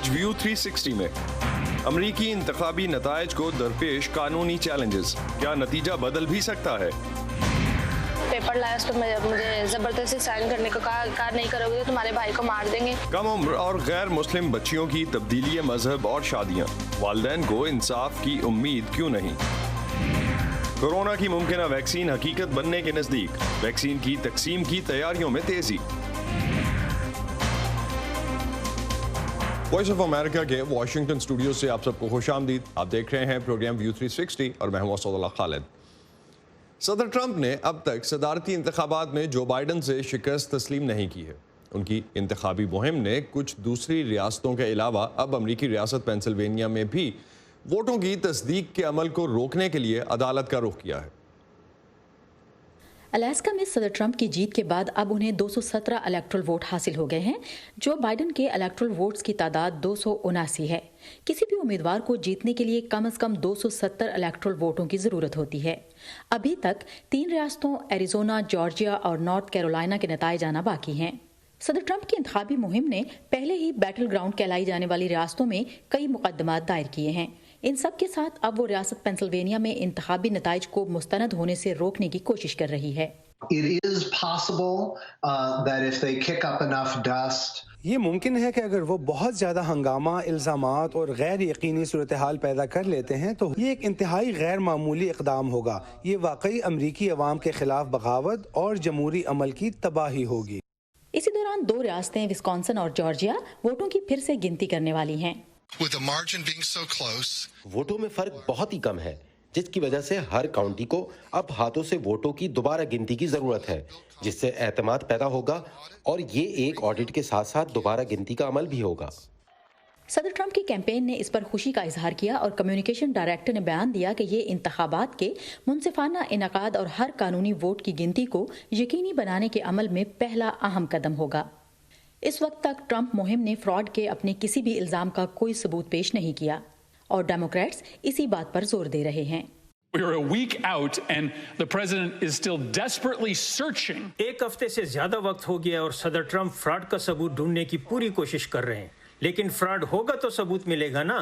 آج ویو 360 میں امریکی انتخابی نتائج کو درپیش قانونی چیلنجز، کیا نتیجہ بدل بھی سکتا ہے؟ پیپر لایا، اس پہ مجھے زبردستی سائن کرنے کو کہا نہیں کرو گے تو تمہارے بھائی کو مار دیں گے۔ کم عمر اور غیر مسلم بچیوں کی تبدیلی مذہب اور شادیاں، والدین کو انصاف کی امید کیوں نہیں؟ کورونا کی ممکنہ ویکسین حقیقت بننے کے نزدیک، ویکسین کی تقسیم کی تیاریوں میں تیزی۔ وائس آف امریکہ کے واشنگٹن اسٹوڈیو سے آپ سب کو خوش آمدید۔ آپ دیکھ رہے ہیں پروگرام ویو 360 اور میں ہوں اسد اللہ خالد۔ صدر ٹرمپ نے اب تک صدارتی انتخابات میں جو بائیڈن سے شکست تسلیم نہیں کی ہے۔ ان کی انتخابی مہم نے کچھ دوسری ریاستوں کے علاوہ اب امریکی ریاست پینسلوینیا میں بھی ووٹوں کی تصدیق کے عمل کو روکنے کے لیے عدالت کا رخ کیا ہے۔ الاسکا میں صدر ٹرمپ کی جیت کے بعد اب انہیں 217 الیکٹرل ووٹ حاصل ہو گئے ہیں، جو بائیڈن کے الیکٹرل ووٹس کی تعداد 279 ہے۔ کسی بھی امیدوار کو جیتنے کے لیے کم از کم 270 الیکٹرل ووٹوں کی ضرورت ہوتی ہے۔ ابھی تک 3 ریاستوں ایریزونا، جارجیا اور نارتھ کیرولائنا کے نتائج آنا باقی ہیں۔ صدر ٹرمپ کی انتخابی مہم نے پہلے ہی بیٹل گراؤنڈ کہلائی جانے والی ریاستوں میں کئی مقدمات دائر کیے ہیں۔ ان سب کے ساتھ اب وہ ریاست پینسلوینیا میں انتخابی نتائج کو مستند ہونے سے روکنے کی کوشش کر رہی ہے۔ یہ ممکن ہے کہ اگر وہ بہت زیادہ ہنگامہ، الزامات اور غیر یقینی صورتحال پیدا کر لیتے ہیں تو یہ ایک انتہائی غیر معمولی اقدام ہوگا۔ یہ واقعی امریکی عوام کے خلاف بغاوت اور جمہوری عمل کی تباہی ہوگی۔ اسی دوران 2 ریاستیں وسکونسن اور جارجیا ووٹوں کی پھر سے گنتی کرنے والی ہیں۔ ووٹوں میں فرق بہت ہی کم ہے، جس کی وجہ سے ہر کاؤنٹی کو اب ہاتھوں سے ووٹوں کی دوبارہ گنتی کی ضرورت ہے، جس سے اعتماد پیدا ہوگا اور یہ ایک آڈٹ کے ساتھ ساتھ دوبارہ گنتی کا عمل بھی ہوگا۔ صدر ٹرمپ کی کیمپین نے اس پر خوشی کا اظہار کیا اور کمیونیکیشن ڈائریکٹر نے بیان دیا کہ یہ انتخابات کے منصفانہ انعقاد اور ہر قانونی ووٹ کی گنتی کو یقینی بنانے کے عمل میں پہلا اہم قدم ہوگا۔ اس وقت تک ٹرمپ مہم نے فراڈ کے اپنے کسی بھی الزام کا کوئی ثبوت پیش نہیں کیا اور ڈیموکریٹس اسی بات پر زور دے رہے ہیں۔ ایک ہفتے سے زیادہ وقت ہو گیا اور صدر ٹرمپ فراڈ کا ثبوت ڈھونڈنے کی پوری کوشش کر رہے ہیں، لیکن فراڈ ہوگا تو ثبوت ملے گا نا۔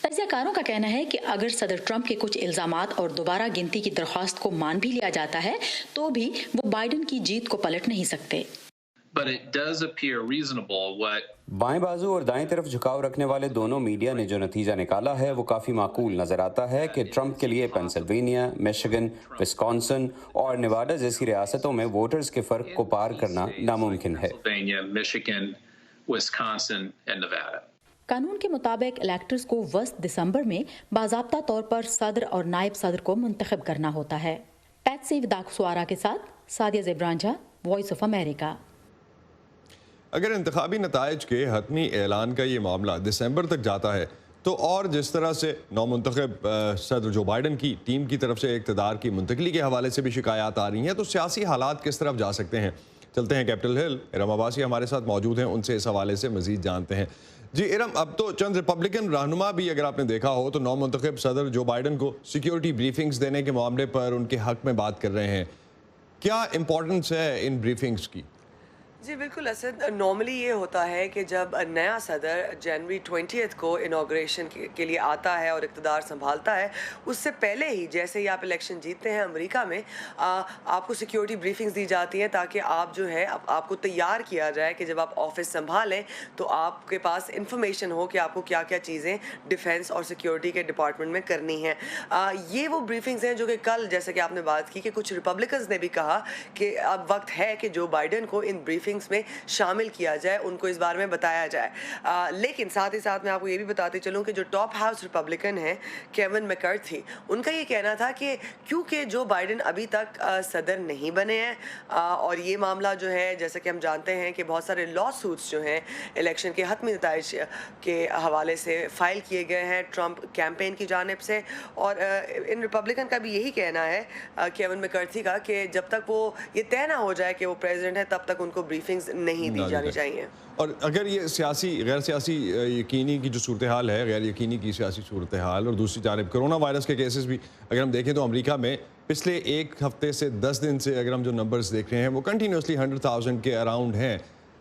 تجزیہ کاروں کا کہنا ہے کہ اگر صدر ٹرمپ کے کچھ الزامات اور دوبارہ گنتی کی درخواست کو مان بھی لیا جاتا ہے تو بھی وہ بائیڈن کی جیت کو پلٹ نہیں سکتے۔ بائیں بازو اور دائیں طرف جھکاؤ رکھنے والے دونوں میڈیا نے جو نتیجہ نکالا ہے وہ کافی معقول نظر آتا ہے کہ ٹرمپ کے لیے پینسلوینیا، میشیگن، وسکونسن اور نیواڈا جیسی ریاستوں میں ووٹرز کے فرق کو پار کرنا ناممکن ہے۔ قانون کے مطابق الیکٹرز کو وسط دسمبر میں باضابطہ طور پر صدر اور نائب صدر کو منتخب کرنا ہوتا ہے۔ پیٹسی وداکسوارا کے ساتھ سادیہ زیبرانجا، وائس آف امریکہ۔ اگر انتخابی نتائج کے حتمی اعلان کا یہ معاملہ دسمبر تک جاتا ہے تو اور جس طرح سے نومنتخب صدر جو بائیڈن کی ٹیم کی طرف سے اقتدار کی منتقلی کے حوالے سے بھی شکایات آ رہی ہیں، تو سیاسی حالات کس طرف جا سکتے ہیں؟ چلتے ہیں کیپٹل ہل، ارم عباسی ہمارے ساتھ موجود ہیں، ان سے اس حوالے سے مزید جانتے ہیں۔ جی ارم، اب تو چند ریپبلکن رہنما بھی اگر آپ نے دیکھا ہو تو نومنتخب صدر جو بائیڈن کو سیکیورٹی بریفنگز دینے کے معاملے پر ان کے حق میں بات کر رہے ہیں۔ کیا امپورٹنس ہے ان بریفنگز کی؟ جی بالکل اسد، نارملی یہ ہوتا ہے کہ جب نیا صدر جنوری 20 کو انوگریشن کے لیے آتا ہے اور اقتدار سنبھالتا ہے، اس سے پہلے ہی جیسے ہی آپ الیکشن جیتتے ہیں امریکہ میں، آپ کو سیکیورٹی بریفنگز دی جاتی ہیں تاکہ آپ جو ہے آپ کو تیار کیا جائے کہ جب آپ آفس سنبھالیں تو آپ کے پاس انفارمیشن ہو کہ آپ کو کیا کیا چیزیں ڈیفنس اور سیکیورٹی کے ڈپارٹمنٹ میں کرنی ہیں۔ یہ وہ بریفنگز ہیں جو کہ کل جیسے کہ آپ نے بات کی کہ کچھ ریپبلکنز نے بھی کہا کہ اب وقت ہے کہ جو بائیڈن کو ان بریفنگز میں شامل کیا جائے، ان کو اس بارے میں بتایا جائے۔ لیکن ساتھ ہی ساتھ میں آپ کو یہ بھی بتاتے چلوں کہ جو ٹاپ ہاؤس ریپبلکن ہیں کیون میکارتھی، ان کا یہ کہنا تھا کہ کیونکہ جو بائیڈن ابھی تک صدر نہیں بنے ہیں اور یہ معاملہ جو ہے جیسا کہ ہم جانتے ہیں کہ بہت سارے لا سوٹس جو ہیں الیکشن کے حتمی نتائج کے حوالے سے فائل کیے گئے ہیں ٹرمپ کیمپین کی جانب سے، اور ان ریپبلکن کا بھی یہی کہنا ہے کیون میکارتھی کا کہ جب تک وہ یہ طے نہ ہو جائے کہ وہ پریزیڈنٹ ہے تب تک ان کو بریفنگز نہیں دی جانی چاہیے۔ اور اگر یہ سیاسی غیر سیاسی یقینی کی جو صورتحال ہے، غیر یقینی کی سیاسی صورتحال، اور دوسری جانب کرونا وائرس کے کیسز بھی اگر ہم دیکھیں تو امریکہ میں پچھلے ایک ہفتے سے 10 دن سے اگر ہم جو نمبرز دیکھ رہے ہیں وہ کنٹینیوسلی 100,000 کے اراؤنڈ ہیں،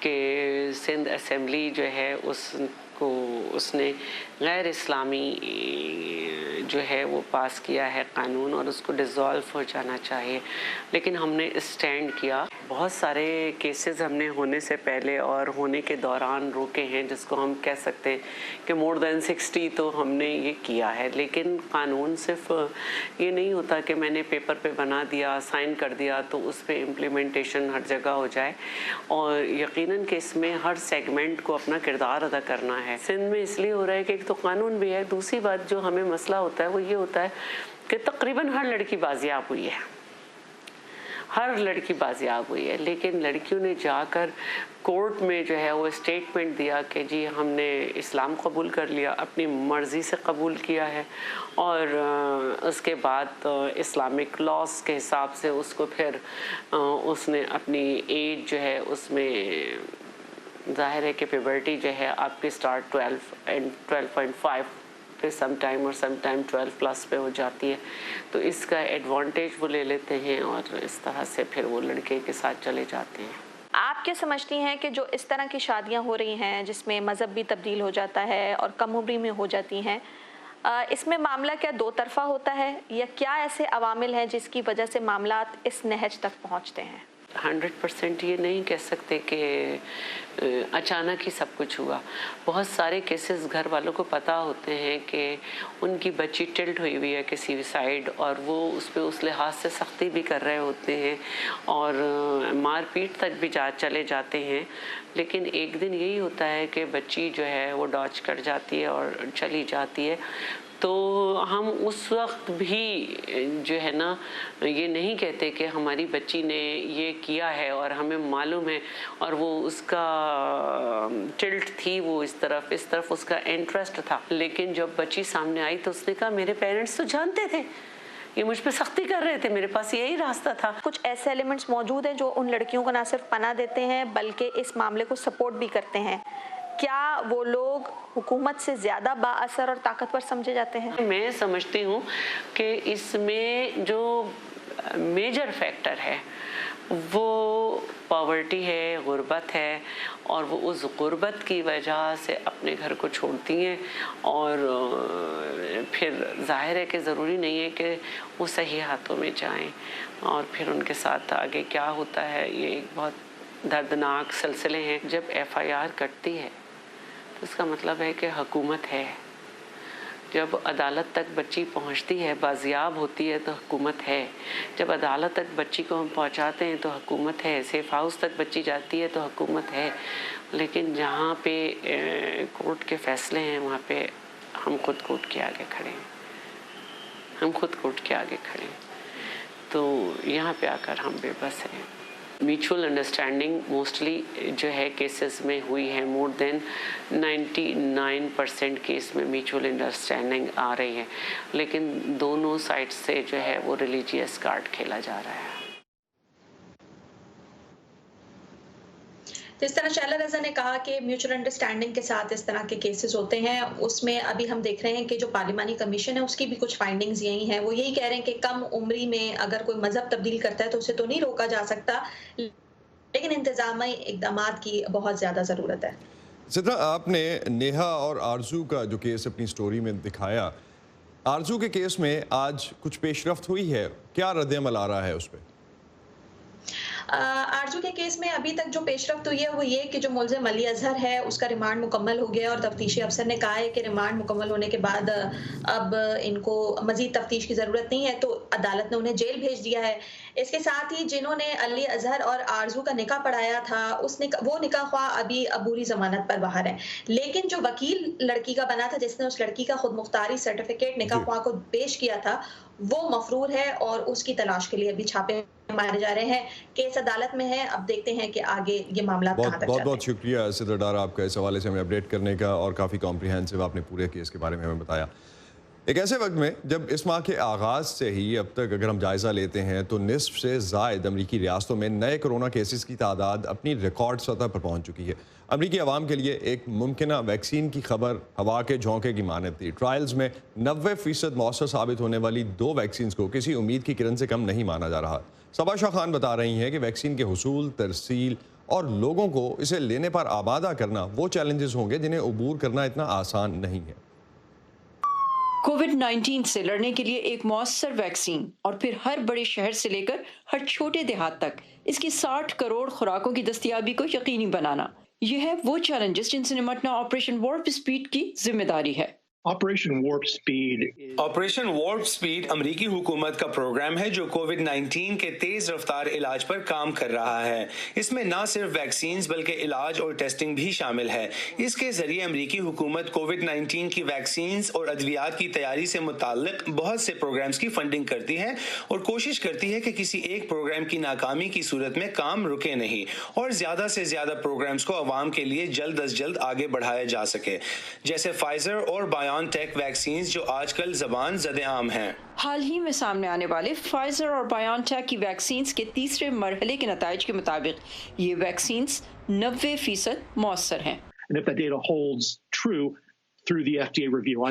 کہ سندھ اسمبلی جو ہے اس نے غیر اسلامی جو ہے وہ پاس کیا ہے قانون اور اس کو ڈیزالو ہو جانا چاہیے، لیکن ہم نے اسٹینڈ کیا۔ بہت سارے کیسز ہم نے ہونے سے پہلے اور ہونے کے دوران روکے ہیں، جس کو ہم کہہ سکتے ہیں کہ مور دین 60 تو ہم نے یہ کیا ہے، لیکن قانون صرف یہ نہیں ہوتا کہ میں نے پیپر پہ بنا دیا، سائن کر دیا تو اس پہ امپلیمنٹیشن ہر جگہ ہو جائے، اور یقیناً کہ اس میں ہر سیگمنٹ کو اپنا کردار ادا کرنا ہے۔ سندھ میں اس لیے ہو رہا ہے کہ ایک تو قانون بھی ہے، دوسری بات جو ہمیں مسئلہ ہوتا ہے وہ یہ ہوتا ہے کہ تقریباً ہر لڑکی بازیاب ہوئی ہے، ہر لڑکی بازیاب ہوئی ہے، لیکن لڑکیوں نے جا کر کورٹ میں جو ہے وہ اسٹیٹمنٹ دیا کہ جی ہم نے اسلام قبول کر لیا، اپنی مرضی سے قبول کیا ہے، اور اس کے بعد اسلامک لاس کے حساب سے اس کو پھر اس نے اپنی ایج جو ہے اس میں ظاہر ہے کہ پیبرٹی جو ہے آپ کی سٹارٹ 12.5 پہ سم ٹائم اور سم ٹائم 12+ پہ ہو جاتی ہے، تو اس کا ایڈوانٹیج وہ لے لیتے ہیں اور اس طرح سے پھر وہ لڑکے کے ساتھ چلے جاتے ہیں۔ آپ کیا سمجھتی ہیں کہ جو اس طرح کی شادیاں ہو رہی ہیں جس میں مذہب بھی تبدیل ہو جاتا ہے اور کم عمری میں ہو جاتی ہیں، اس میں معاملہ کیا دو طرفہ ہوتا ہے یا کیا ایسے عوامل ہیں جس کی وجہ سے معاملات اس نہج تک پہنچتے ہیں؟ 100% یہ نہیں کہہ سکتے کہ اچانک ہی سب کچھ ہوا۔ بہت سارے کیسز گھر والوں کو پتہ ہوتے ہیں کہ ان کی بچی ٹلٹ ہوئی ہوئی ہے کسی سائیڈ، اور وہ اس پہ اس لحاظ سے سختی بھی کر رہے ہوتے ہیں اور مار پیٹ تک بھی چلے جاتے ہیں، لیکن ایک دن یہی ہوتا ہے کہ بچی جو ہے وہ ڈاچ کر جاتی ہے اور چلی جاتی ہے، تو ہم اس وقت بھی جو ہے نا یہ نہیں کہتے کہ ہماری بچی نے یہ کیا ہے اور ہمیں معلوم ہے اور وہ اس کا ٹلٹ تھی، وہ اس طرف اس کا انٹرسٹ تھا، لیکن جب بچی سامنے آئی تو اس نے کہا میرے پیرنٹس تو جانتے تھے، یہ مجھ پہ سختی کر رہے تھے، میرے پاس یہی راستہ تھا۔ کچھ ایسے ایلیمنٹس موجود ہیں جو ان لڑکیوں کو نہ صرف پناہ دیتے ہیں بلکہ اس معاملے کو سپورٹ بھی کرتے ہیں، کیا وہ لوگ حکومت سے زیادہ با اثر اور طاقتور سمجھے جاتے ہیں؟ میں سمجھتی ہوں کہ اس میں جو میجر فیکٹر ہے وہ پاورٹی ہے، غربت ہے، اور وہ اس غربت کی وجہ سے اپنے گھر کو چھوڑتی ہیں، اور پھر ظاہر ہے کہ ضروری نہیں ہے کہ وہ صحیح ہاتھوں میں جائیں، اور پھر ان کے ساتھ آگے کیا ہوتا ہے یہ ایک بہت دردناک سلسلے ہیں۔ جب FIR کٹتی ہے تو اس کا مطلب ہے کہ حکومت ہے، جب عدالت تک بچی پہنچتی ہے، بازیاب ہوتی ہے تو حکومت ہے، جب عدالت تک بچی کو ہم پہنچاتے ہیں تو حکومت ہے، سیف ہاؤس تک بچی جاتی ہے تو حکومت ہے، لیکن جہاں پہ کورٹ کے فیصلے ہیں وہاں پہ ہم خود کورٹ کے آگے کھڑے ہیں، تو یہاں پہ آ کر ہم بے بس ہیں۔ میوچول انڈرسٹینڈنگ موسٹلی جو ہے کیسز میں ہوئی ہے، مور دین 99% کیس میں میوچول انڈرسٹینڈنگ آ رہی ہے، لیکن دونوں سائڈ سے جو ہے وہ ریلیجیس کارڈ کھیلا جا رہا ہے۔ جس طرح شیلا رضا نے کہا کہ میوچل انڈرسٹینڈنگ کے ساتھ اس طرح کے کیسز ہوتے ہیں، اس میں ابھی ہم دیکھ رہے ہیں کہ جو پارلیمانی کمیشن ہے اس کی بھی کچھ فائنڈنگز یہی ہیں، وہ یہی کہہ رہے ہیں کہ کم عمری میں اگر کوئی مذہب تبدیل کرتا ہے تو اسے تو نہیں روکا جا سکتا، لیکن انتظامی اقدامات کی بہت زیادہ ضرورت ہے۔ سدرا، آپ نے نیہا اور آرزو کا جو کیس اپنی سٹوری میں دکھایا، آرزو کے کیس میں آج کچھ پیش رفت ہوئی ہے، کیا رد عمل آ رہا ہے اس پہ؟ آرزو کے کیس میں ابھی تک جو پیش رفت ہوئی ہے وہ یہ کہ جو ملزم علی اظہر ہے اس کا ریمانڈ مکمل ہو گیا، اور تفتیشی افسر نے کہا ہے کہ ریمانڈ مکمل ہونے کے بعد اب ان کو مزید تفتیش کی ضرورت نہیں ہے، تو عدالت نے انہیں جیل بھیج دیا ہے۔ اس کے ساتھ ہی جنہوں نے علی اظہر اور آرزو کا نکاح پڑھایا تھا وہ نکاح خواہ ابھی عبوری ضمانت پر باہر ہیں، لیکن جو وکیل لڑکی کا بنا تھا جس نے اس لڑکی کا خود مختاری سرٹیفکیٹ نکاح خواہ کو پیش کیا تھا وہ مفرور ہے، اور اس کی تلاش کے لیے ابھی چھاپے مارے جا رہے ہیں۔ کیس عدالت میں ہے، اب دیکھتے ہیں کہ آگے یہ معاملات کہاں تک جاتے ہیں۔ بہت شکریہ سدرا ڈار آپ کا اس حوالے سے ہمیں اپڈیٹ کرنے کا، اور کافی کمپریہنسو آپ نے پورے کیس کے بارے میں ہمیں بتایا۔ ایک ایسے وقت میں جب اس ماہ کے آغاز سے ہی اب تک اگر ہم جائزہ لیتے ہیں تو نصف سے زائد امریکی ریاستوں میں نئے کورونا کیسز کی تعداد اپنی ریکارڈ سطح پر پہنچ چکی ہے۔ امریکی عوام کے لیے ایک ممکنہ ویکسین کی خبر ہوا کے جھونکے کی مانند تھی۔ ٹرائلز میں 90% مؤثر ثابت ہونے والی 2 ویکسینز کو کسی امید کی کرن سے کم نہیں مانا جا رہا۔ صبا شاہ خان بتا رہی ہیں کہ ویکسین کے حصول، ترسیل اور لوگوں کو اسے لینے پر آمادہ کرنا وہ چیلنجز ہوں گے جنہیں عبور کرنا اتنا آسان نہیں ہے۔ کووڈ 19 سے لڑنے کے لیے ایک مؤثر ویکسین اور پھر ہر بڑے شہر سے لے کر ہر چھوٹے دیہات تک اس کی 60 کروڑ خوراکوں کی دستیابی کو یقینی بنانا، یہ ہے وہ چیلنجز جن سے نمٹنا آپریشن وارپ اسپیڈ کی ذمہ داری ہے۔ آپریشن وارپ سپیڈ امریکی حکومت کا پروگرام ہے جو کووڈ 19 کے تیز رفتار علاج پر کام کر رہا ہے۔ اس میں نہ صرف ویکسینز بلکہ علاج اور ٹیسٹنگ بھی شامل ہے۔ اس کے ذریعے امریکی حکومت کووڈ 19 کی ویکسینز اور ادویات کی تیاری سے متعلق بہت سے پروگرامز کی فنڈنگ کرتی ہے اور کوشش کرتی ہے کہ کسی ایک پروگرام کی ناکامی کی صورت میں کام رکے نہیں اور زیادہ سے زیادہ پروگرامز کو عوام کے لیے جلد از جلد آگے بڑھایا جا سکے، جیسے فائزر اور بایون ٹیک ویکسینز جو آج کل زبان زد عام ہیں۔ حال ہی میں سامنے آنے والے فائزر اور بایون ٹیک کی ویکسینز کے تیسرے مرحلے کے نتائج کے مطابق یہ ویکسینز 90% مؤثر ہیں۔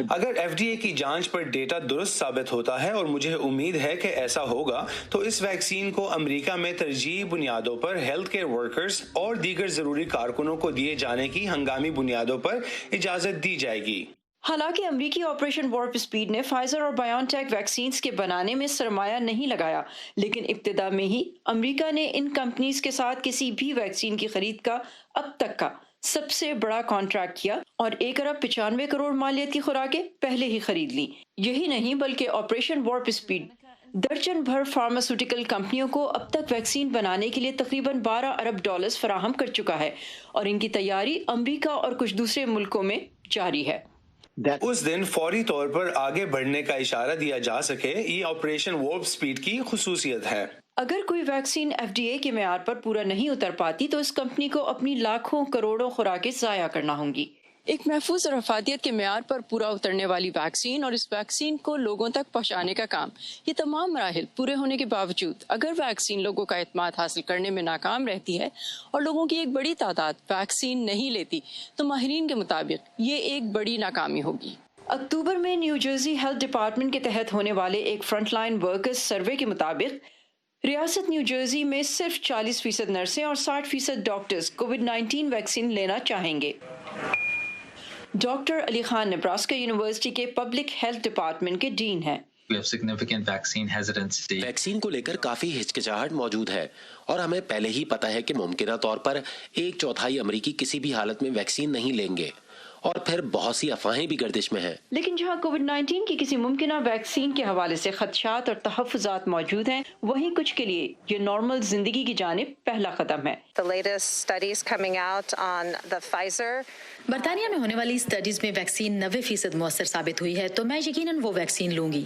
اگر ایف ڈی اے کی جانچ پر ڈیٹا درست ثابت ہوتا ہے اور مجھے امید ہے کہ ایسا ہوگا تو اس ویکسین کو امریکہ میں ترجیحی بنیادوں پر ہیلتھ کیئر ورکرز اور دیگر ضروری کارکنوں کو دیے جانے کی ہنگامی بنیادوں پر اجازت دی جائے گی۔ حالانکہ امریکی آپریشن وارپ اسپیڈ نے فائزر اور بایون ٹیک ویکسینز کے بنانے میں سرمایہ نہیں لگایا، لیکن ابتدا میں ہی امریکہ نے ان کمپنیز کے ساتھ کسی بھی ویکسین کی خرید کا اب تک کا سب سے بڑا کانٹریکٹ کیا اور 1.95 ارب مالیت کی خوراکیں پہلے ہی خرید لی۔ یہی نہیں بلکہ آپریشن وارپ اسپیڈ درجن بھر فارماسیوٹیکل کمپنیوں کو اب تک ویکسین بنانے کے لیے تقریباً $12 ارب فراہم کر چکا ہے اور ان کی تیاری امریکہ اور کچھ دوسرے ملکوں میں جاری ہے۔ اس دن فوری طور پر آگے بڑھنے کا اشارہ دیا جا سکے، یہ آپریشن وارپ سپیڈ کی خصوصیت ہے۔ اگر کوئی ویکسین ایف ڈی اے کے معیار پر پورا نہیں اتر پاتی تو اس کمپنی کو اپنی لاکھوں کروڑوں خوراکیں ضائع کرنا ہوں گی۔ ایک محفوظ اور افادیت کے معیار پر پورا اترنے والی ویکسین اور اس ویکسین کو لوگوں تک پہنچانے کا کام، یہ تمام مراحل پورے ہونے کے باوجود اگر ویکسین لوگوں کا اعتماد حاصل کرنے میں ناکام رہتی ہے اور لوگوں کی ایک بڑی تعداد ویکسین نہیں لیتی تو ماہرین کے مطابق یہ ایک بڑی ناکامی ہوگی۔ اکتوبر میں نیو جرسی ہیلتھ ڈپارٹمنٹ کے تحت ہونے والے ایک فرنٹ لائن ورکرز سروے کے مطابق ریاست نیو جرسی میں صرف 40% نرسیں اور 60% ڈاکٹرز کووڈ 19 ویکسین لینا چاہیں گے۔ Doctor Ali Khan Nebraska university کے پبلک ہیلتھ ڈپارٹمنٹ کے ڈین ہیں۔ ویکسین کو لے کر کافی ہچکچاہٹ موجود ہے اور ہمیں پہلے ہی پتا ہے کہ ممکنہ طور پر 1/4 امریکی کسی بھی حالت میں ویکسین نہیں لیں گے اور پھر بہت سی افواہیں بھی گردش میں ہیں۔ لیکن جہاں کووڈ 19 کی کسی ممکنہ ویکسین کے حوالے سے خدشات اور تحفظات موجود ہیں، وہیں کچھ کے لیے یہ نارمل زندگی کی جانب پہلا قدم ہے۔ برطانیہ میں ہونے والی اسٹڈیز میں ویکسین 90% مؤثر ثابت ہوئی ہے تو میں یقیناً وہ ویکسین لوں گی۔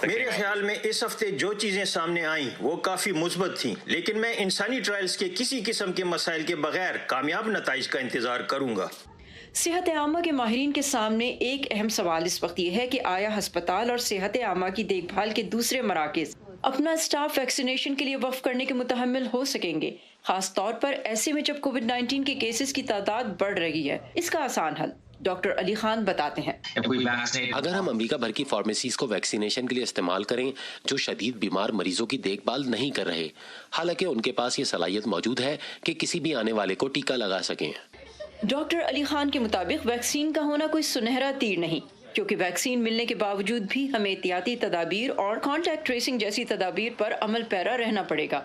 میرے خیال میں اس ہفتے جو چیزیں سامنے آئیں وہ کافی مثبت تھیں، لیکن میں انسانی ٹرائلز کے کسی قسم کے مسائل کے بغیر کامیاب نتائج کا انتظار کروں گا۔ صحت عامہ کے ماہرین کے سامنے ایک اہم سوال اس وقت یہ ہے کہ آیا ہسپتال اور صحت عامہ کی دیکھ بھال کے دوسرے مراکز اپنا اسٹاف ویکسینیشن کے لیے وقف کرنے کے متحمل ہو سکیں گے، خاص طور پر ایسے میں جب کووڈ 19 کے کیسز کی تعداد بڑھ رہی ہے۔ اس کا آسان حل ڈاکٹر علی خان بتاتے ہیں۔ اگر ہم امریکہ بھر کی فارمیسیز کو ویکسینیشن کے لیے استعمال کریں جو شدید بیمار مریضوں کی دیکھ بھال نہیں کر رہے، حالانکہ ان کے پاس یہ صلاحیت موجود ہے کہ کسی بھی آنے والے کو ٹیکہ لگا سکیں۔ ڈاکٹر علی خان کے مطابق ویکسین کا ہونا کوئی سنہرا تیر نہیں، کیونکہ ویکسین ملنے کے باوجود بھی ہمیں احتیاطی تدابیر اور کانٹیکٹ ٹریسنگ جیسی تدابیر پر عمل پیرا رہنا پڑے گا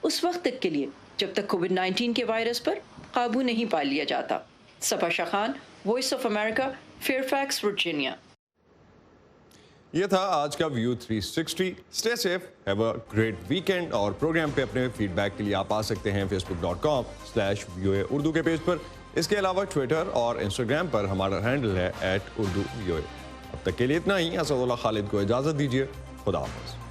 اس وقت تک کے لیے جب تک کووڈ 19 کے وائرس پر قابو نہیں پا لیا جاتا۔ Safa Shah Khan, voice of America, Fairfax, Virginia. یہ تھا آج کا view 360۔ Stay safe, have a great weekend, اور پروگرام پہ اپنے فیڈ بیک کے لیے آپ آ سکتے ہیں facebook.com/VOA اردو کے پیج پر۔ اس کے علاوہ ٹویٹر اور انسٹاگرام پر ہمارا ہینڈل ہے @urduvoa۔ اب تک کے لیے اتنا ہی۔ اسد اللہ خالد کو اجازت دیجیے، خدا حافظ۔